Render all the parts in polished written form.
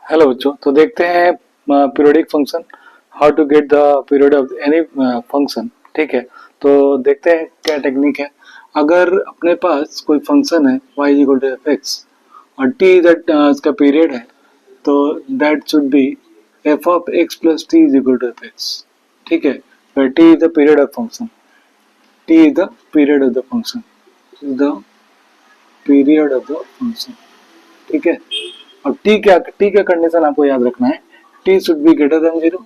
Hello बच्चों, तो देखते हैं periodic function, how to get the period of any function. ठीक है, तो देखते हैं क्या टेक्निक है। अगर अपने पास कोई फंक्शन है y equal to F X और t इसका पीरियड है, तो that should be f of x plus T is equal to F X. ठीक है, t is the period of function, t is the period of the function, is the period of the function. ठीक है, अब T का condition आपको याद रखना है, T should be greater than 0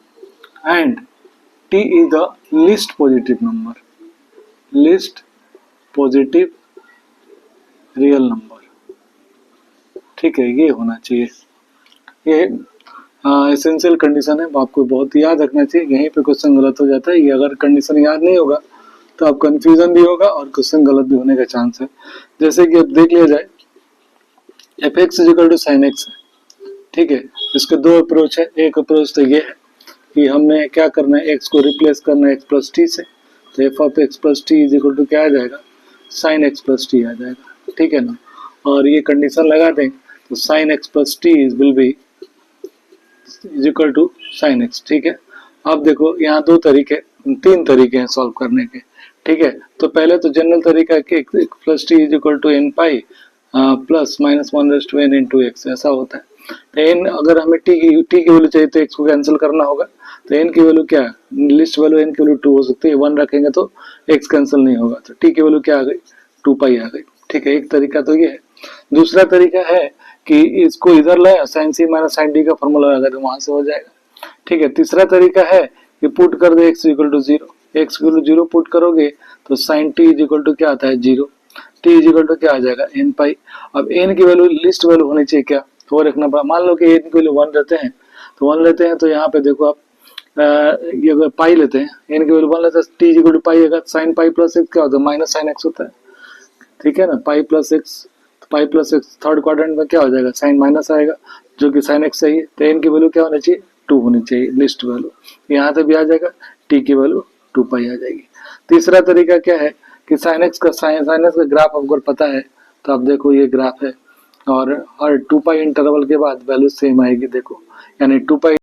and T is the least positive number, least positive real number. ठीक है, ये होना चाहिए, ये एसेंशियल कंडीशन है, आपको बहुत याद रखना चाहिए। यहीं पे क्वेश्चन गलत हो जाता है, ये अगर कंडीशन याद नहीं होगा तो आप कंफ्यूजन भी होगा और क्वेश्चन गलत भी होने का चांस है। जैसे कि अब देख लिया जाए, F X is equal to sine X है। ठीक है, इसके दो अप्रोच है। एक अप्रोच तो ये है कि हमने क्या करना है, एक्स को रिप्लेस करना है एक्स प्लस टी से, तो F of X plus T is equal to क्या आ जाएगा, साइन एक्स प्लस टी आ जाएगा। ठीक है ना, और ये कंडीशन लगा दें तो sine X plus T will be is equal to sine X. ठीक है, अब देखो यहाँ तीन तरीके हैं सॉल्व करने के। ठीक है, तो पहले तो जनरल तरीका है कि X plus T is equal to N pi plus minus one raised to N into X, ऐसा होता है। तो एन, अगर हमें टी की वैल्यू चाहिए तो एक्स को कैंसिल करना होगा, तो एन की वैल्यू क्या है, लिस्ट वैल्यू एन की वैल्यू 2 हो सकती है, 1 रखेंगे तो एक्स कैंसिल नहीं होगा, तो टी की वैल्यू क्या आ गई, 2 पाई आ गई। ठीक है, एक तरीका तो ये है। दूसरा तरीका है कि इसको इधर लाए, साइन सी माइनस साइन डी का फॉर्मूला लगा दे, वहां से हो जाएगा। ठीक है, तीसरा तरीका है कि पुट कर दे X equal to 0, X equal to 0 put करोगे तो sine T is equal to क्या आता है 0, टी इज इक्वल टू क्या आ जाएगा एन पाई। अब एन की वैल्यू लिस्ट वैल्यू होनी चाहिए क्या, तो वो रखना पड़ा। मान लो कि एन की वैल्यू 1 रहते हैं, तो 1 लेते हैं, तो यहाँ पे देखो आप ये अगर पाई लेते हैं, एन की वैल्यू 1 लेते हैं, टी इज इक्वल टू पाई है, साइन पाई प्लस एक्स क्या होता है, माइनस साइन एक्स होता है। ठीक है ना, pi plus x, pi plus x third quadrant में क्या हो जाएगा, साइन माइनस आएगा, जो कि साइन एक्स चाहिए, तो एन की वैल्यू क्या होनी चाहिए, 2 होनी चाहिए लिस्ट वैल्यू, यहाँ से भी आ जाएगा, टी की वैल्यू 2 पाई आ जाएगी। तीसरा तरीका क्या है कि साइन एक्स का ग्राफ आपको पता है, तो आप देखो ये ग्राफ है और हर 2 पाई इंटरवल के बाद वैल्यू सेम आएगी, देखो यानी 2 पाई